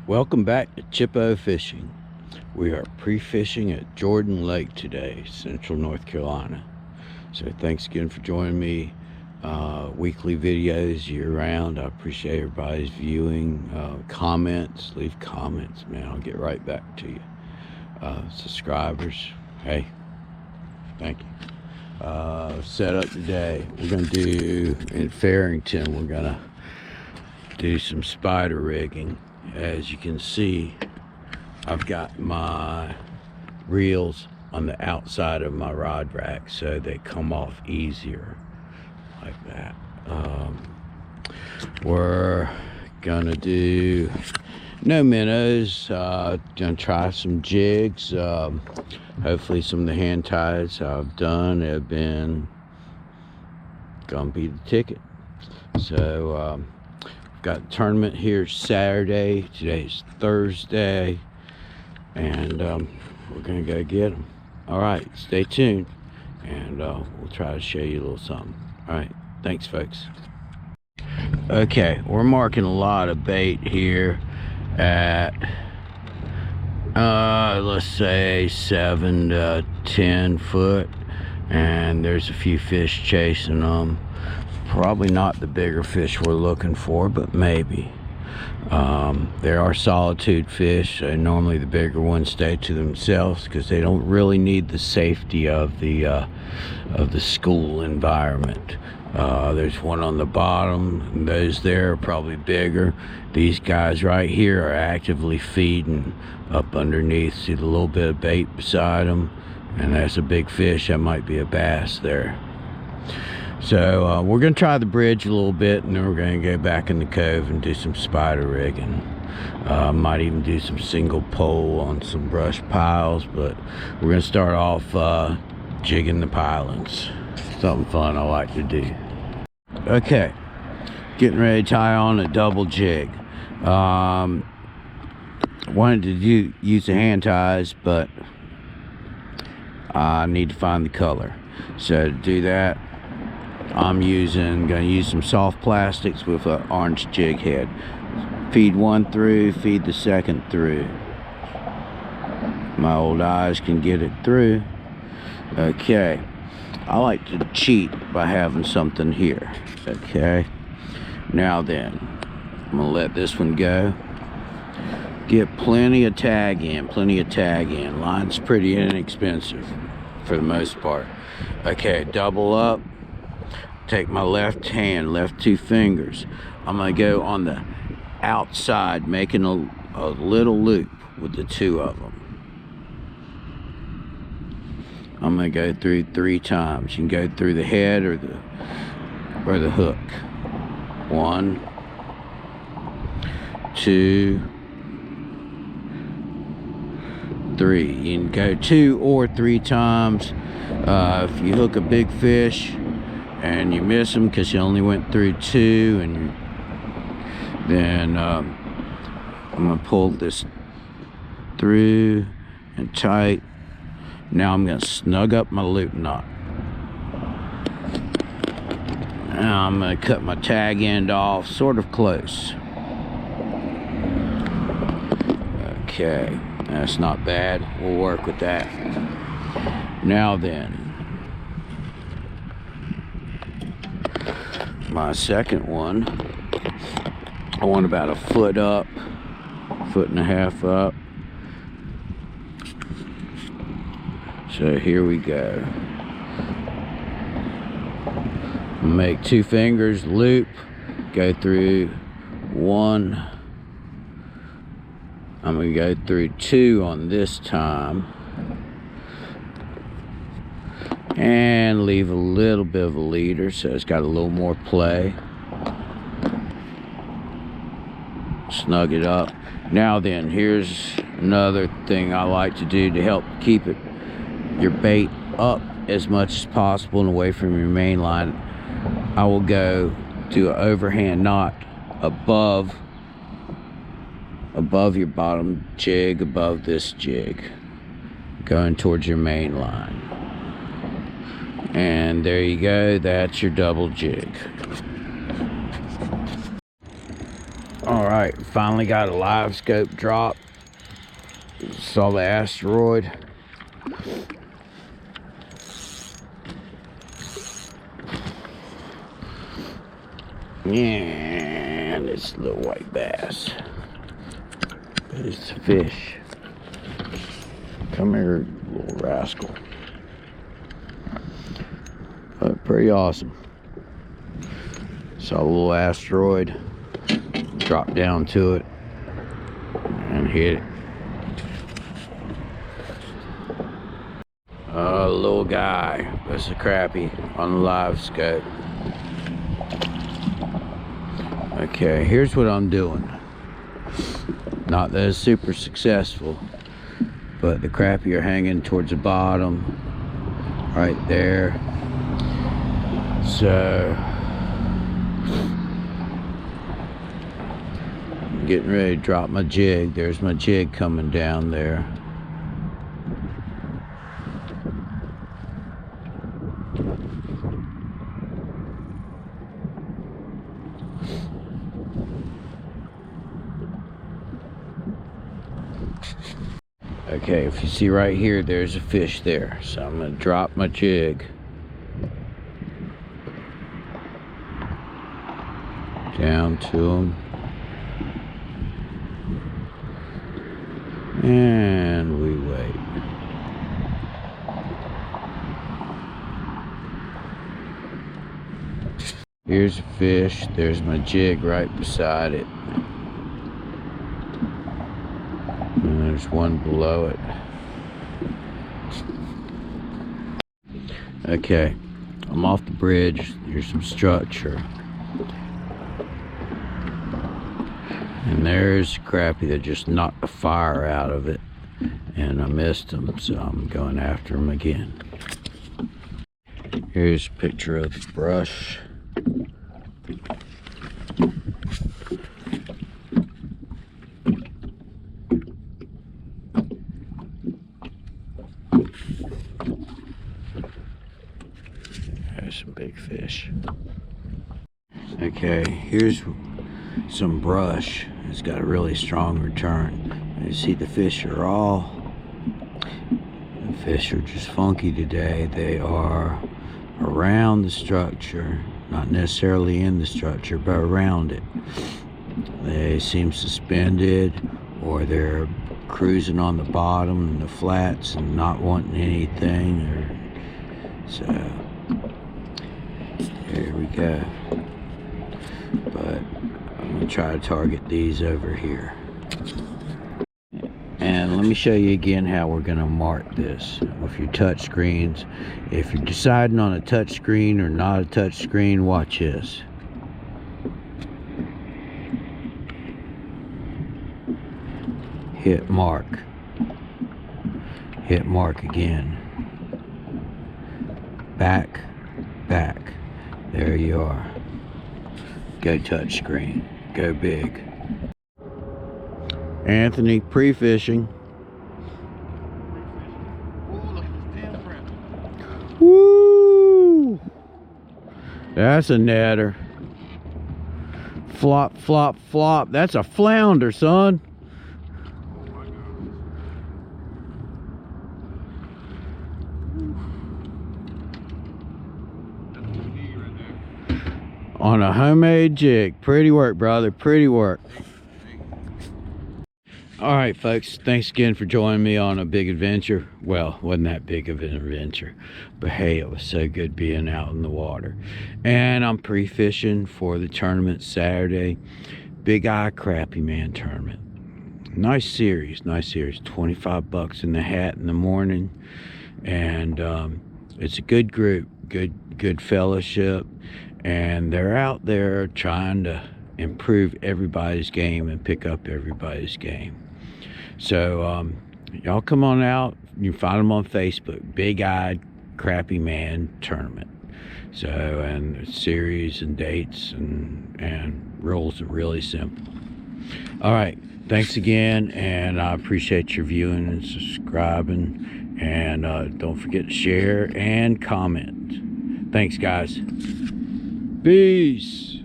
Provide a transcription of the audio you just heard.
Welcome back to Chippo Fishing. We are pre-fishing at Jordan Lake today, Central North Carolina. So thanks again for joining me. Weekly videos year-round. I appreciate everybody's viewing. Comments, leave comments, man. I'll get right back to you. Subscribers, hey, thank you. Setup today, we're gonna do in Farrington. We're gonna do some spider rigging. As you can see, I've got my reels on the outside of my rod rack so they come off easier like that. We're gonna do no minnows, gonna try some jigs. Hopefully some of the hand ties I've done have been gonna be the ticket. So got a tournament here Saturday. Today's Thursday, and we're gonna go get them. All right, stay tuned, and we'll try to show you a little something. All right, thanks, folks. Okay, we're marking a lot of bait here at let's say 7 to 10 foot, and there's a few fish chasing them. Probably not the bigger fish we're looking for, but maybe. There are solitude fish, so normally the bigger ones stay to themselves because they don't really need the safety of the school environment. There's one on the bottom. Those there are probably bigger. These guys right here are actively feeding up underneath. See the little bit of bait beside them, and that's a big fish. That might be a bass there. So we're gonna try the bridge a little bit, and then we're gonna go back in the cove and do some spider rigging. Might even do some single pole on some brush piles, but we're gonna start off jigging the pilings. Something fun I like to do. Okay, getting ready to tie on a double jig. Wanted to use the hand ties, but I need to find the color. So to do that, I'm gonna use some soft plastics with an orange jig head. Feed one through, feed the second through. My old eyes can get it through. Okay, I like to cheat by having something here. Okay, now then, I'm gonna let this one go. Get plenty of tag in. Line's pretty inexpensive for the most part. Okay, double up. Take my left hand, left two fingers. I'm gonna go on the outside, making a little loop with the two of them. I'm gonna go through 3 times. You can go through the head or the hook. 1, 2, 3. You can go 2 or 3 times. If you hook a big fish and you miss them because you only went through 2, and then I'm gonna pull this through and tight. Now I'm gonna snug up my loop knot. Now I'm gonna cut my tag end off sort of close. Okay, that's not bad. We'll work with that. Now then, my second one, I want about a foot up, 1.5 foot up. So here we go. Make 2 fingers, loop, go through 1. I'm gonna go through 2 on this time, and leave a little bit of a leader so it's got a little more play. Snug it up. Now then, here's another thing I like to do to help keep your bait up as much as possible and away from your main line. I will go do an overhand knot above your bottom jig, above this jig, going towards your main line. And there you go, that's your double jig. All Alright, finally got a Livescope drop. Saw the asteroid. And it's a little white bass. But it's a fish. Come here, little rascal. But pretty awesome. Saw a little asteroid. Dropped down to it. And hit it. A little guy. That's a crappie on the Livescope. Okay, here's what I'm doing. Not that it's super successful, but the crappie are hanging towards the bottom, right there. So, I'm getting ready to drop my jig. There's my jig coming down there. Okay, if you see right here, there's a fish there. So I'm going to drop my jig down to him. And we wait. Here's a fish. There's my jig right beside it. And there's one below it. Okay, I'm off the bridge. Here's some structure. And there's a crappie that just knocked the fire out of it. And I missed him, so I'm going after him again. Here's a picture of the brush. There's some big fish. Okay, here's some brush. It's got a really strong return. You see the fish are the fish are just funky today. They are around the structure, not necessarily in the structure, but around it. They seem suspended, or they're cruising on the bottom and the flats and not wanting anything. So here we go. But I'm gonna try to target these over here. And let me show you again how we're gonna mark this with your touch screens. If you're deciding on a touch screen or not a touch screen, watch this. Hit mark. Hit mark again. Back, back. There you are. Go touch screen. Go big. Anthony, pre-fishing. Woo! That's a netter. Flop, flop, flop. That's a flounder, son. On a homemade jig. Pretty work, brother. Pretty work. All right, folks. Thanks again for joining me on a big adventure. Well, wasn't that big of an adventure, but hey, it was so good being out in the water. And I'm pre-fishing for the tournament Saturday. Big Eye Crappie Man tournament. Nice series. Nice series. $25 in the hat in the morning. And it's a good group. Good fellowship. And they're out there trying to improve everybody's game and pick up everybody's game. So y'all come on out. You can find them on Facebook. Big Eyed Crappie Man Tournament. So, and series and dates and rules are really simple. All right, thanks again, and I appreciate your viewing and subscribing. And don't forget to share and comment. Thanks, guys. Peace.